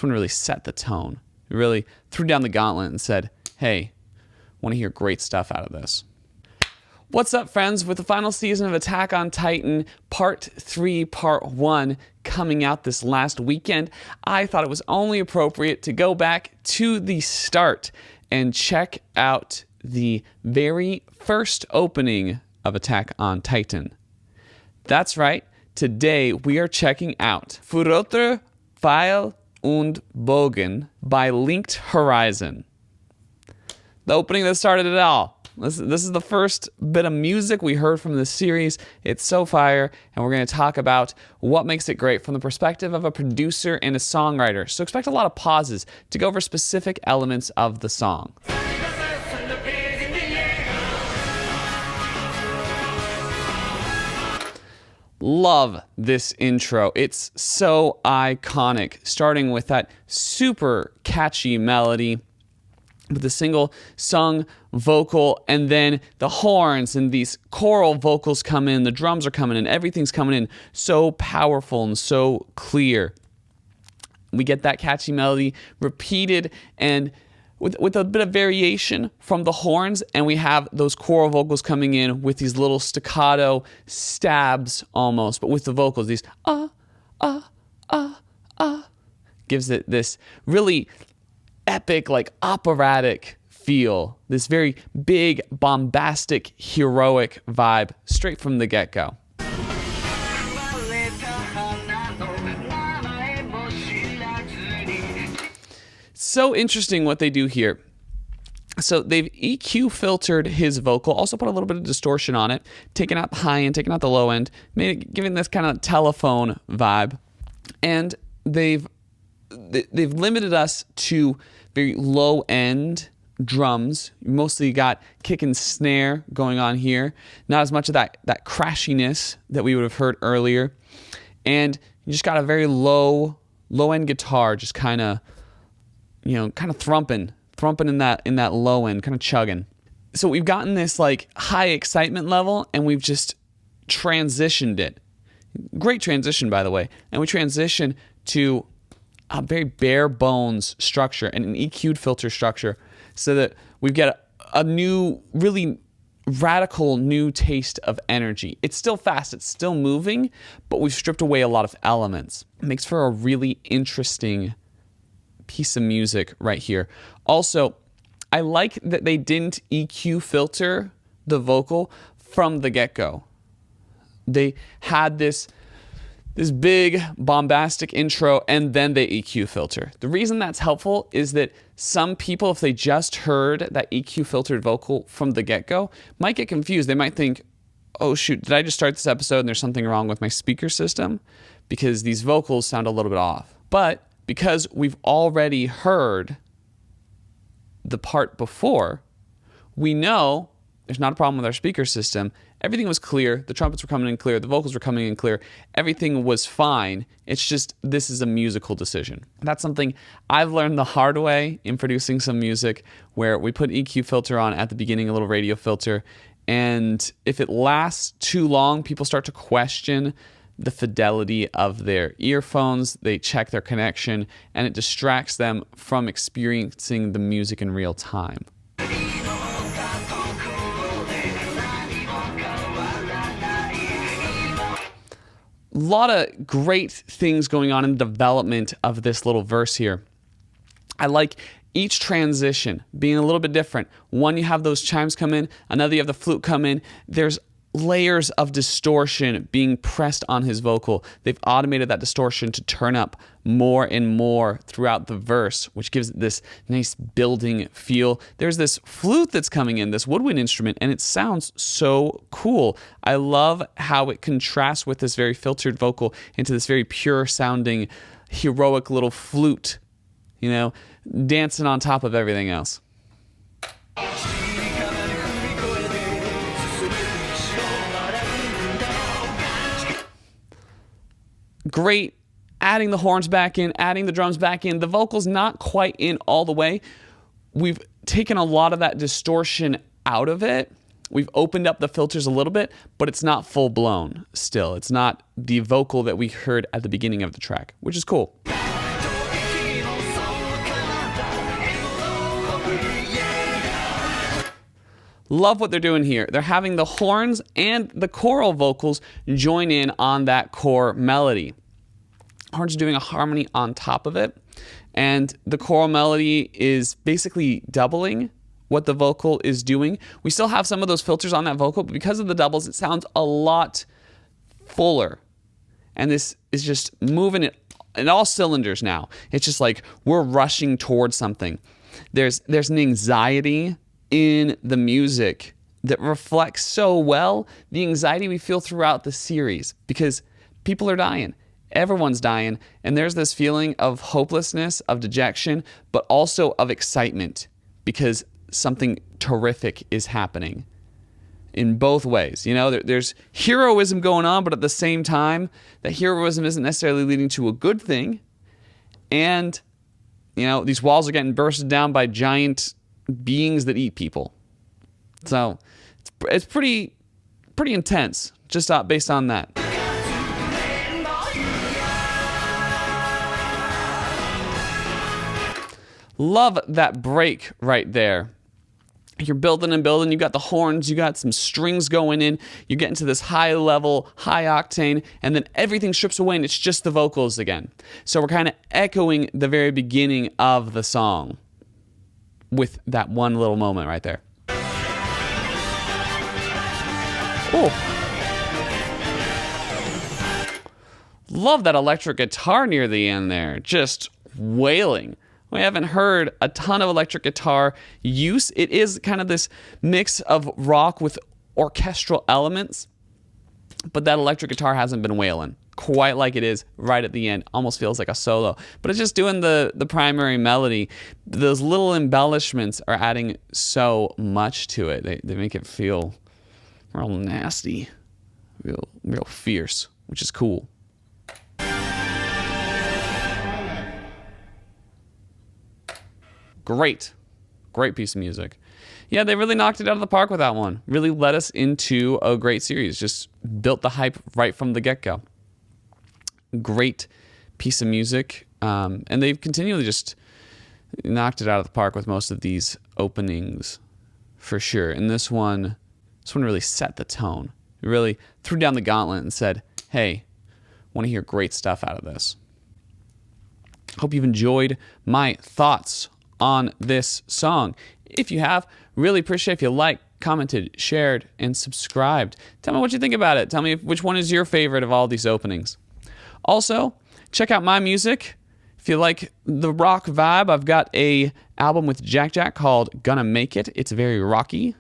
This one really set the tone. It really threw down the gauntlet and said, hey, want to hear great stuff out of this. What's up, friends? With the final season of Attack on Titan, Part 3, Part 1, coming out this last weekend, I thought it was only appropriate to go back to the start and check out the very first opening of Attack on Titan. That's right, today we are checking out Feuerroter, Pfeil und Bogen by Linked Horizon. The opening that started it all. This is the first bit of music we heard from this series. It's so fire, and we're going to talk about what makes it great from the perspective of a producer and a songwriter. So expect a lot of pauses to go over specific elements of the song. Love this intro. It's so iconic, starting with that super catchy melody with a single sung vocal, and then the horns and these choral vocals come in, the drums are coming in, everything's coming in so powerful and so clear. We get that catchy melody repeated and with a bit of variation from the horns, and we have those choral vocals coming in with these little staccato stabs almost, but with the vocals, these gives it this really epic, like operatic feel, this very big, bombastic, heroic vibe straight from the get-go. So interesting what they do here. So they've EQ filtered his vocal, also put a little bit of distortion on it, taken out the high end, taken out the low end, giving this kind of telephone vibe, and they've limited us to very low end drums. You mostly got kick and snare going on here, not as much of that crashiness that we would have heard earlier, and you just got a very low end guitar, just kind of thrumping in that low end, kind of chugging. So we've gotten this like high excitement level, and we've just transitioned it. Great transition, by the way, and we transition to a very bare bones structure and an EQ'd filter structure, so that we've got a new, really radical new taste of energy. It's still fast, it's still moving, but we've stripped away a lot of elements. It makes for a really interesting piece of music right here. Also, I like that they didn't EQ filter the vocal from the get-go. They had this big bombastic intro, and then they EQ filter. The reason that's helpful is that some people, if they just heard that EQ filtered vocal from the get-go, might get confused. They might think, oh shoot, did I just start this episode and there's something wrong with my speaker system? Because these vocals sound a little bit off. But because we've already heard the part before, we know there's not a problem with our speaker system. Everything was clear. The trumpets were coming in clear. The vocals were coming in clear. Everything was fine. It's just, this is a musical decision. That's something I've learned the hard way in producing some music, where we put EQ filter on at the beginning, a little radio filter. And if it lasts too long, people start to question the fidelity of their earphones. They check their connection, and it distracts them from experiencing the music in real time. A lot of great things going on in the development of this little verse here. I like each transition being a little bit different. One, you have those chimes come in. Another, you have the flute come in. There's layers of distortion being pressed on his vocal. They've automated that distortion to turn up more and more throughout the verse, which gives it this nice building feel. There's this flute that's coming in, this woodwind instrument, and it sounds so cool. I love how it contrasts with this very filtered vocal into this very pure sounding, heroic little flute, dancing on top of everything else. Great, adding the horns back in, adding the drums back in. The vocal's not quite in all the way. We've taken a lot of that distortion out of it. We've opened up the filters a little bit, but it's not full blown still. It's not the vocal that we heard at the beginning of the track, which is cool. Love what they're doing here. They're having the horns and the choral vocals join in on that core melody. Horns are doing a harmony on top of it, and the choral melody is basically doubling what the vocal is doing. We still have some of those filters on that vocal, but because of the doubles, it sounds a lot fuller. And this is just moving it in all cylinders now. It's just like we're rushing towards something. There's an anxiety in the music that reflects so well the anxiety we feel throughout the series, because people are dying. Everyone's dying, and there's this feeling of hopelessness, of dejection, but also of excitement because something terrific is happening in both ways. You know, there's heroism going on, but at the same time, that heroism isn't necessarily leading to a good thing. And, you know, these walls are getting bursted down by giant beings that eat people. So it's pretty intense, just based on that. Love that break right there. You're building and building. You got the horns. You got some strings going in. You're getting to this high level, high octane, and then everything strips away and it's just the vocals again. So we're kind of echoing the very beginning of the song with that one little moment right there. Oh. Love that electric guitar near the end there. Just wailing. We haven't heard a ton of electric guitar use. It is kind of this mix of rock with orchestral elements, but that electric guitar hasn't been wailing quite like it is right at the end. Almost feels like a solo, but it's just doing the primary melody. Those little embellishments are adding so much to it. They make it feel real nasty, real fierce, which is cool. Great piece of music. Yeah, they really knocked it out of the park with that one. Really led us into a great series. Just built the hype right from the get-go. Great piece of music. And they've continually just knocked it out of the park with most of these openings, for sure. And this one really set the tone. It really threw down the gauntlet and said, hey, want to hear great stuff out of this. Hope you've enjoyed my thoughts on this song. If you have, really appreciate if you liked, commented, shared, and subscribed. Tell me what you think about it. Tell me which one is your favorite of all these openings. Also, check out my music. If you like the rock vibe, I've got a album with Jack called Gonna Make It. It's very rocky.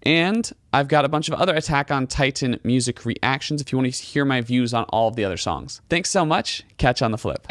And I've got a bunch of other Attack on Titan music reactions if you want to hear my views on all of the other songs. Thanks so much. Catch you on the flip.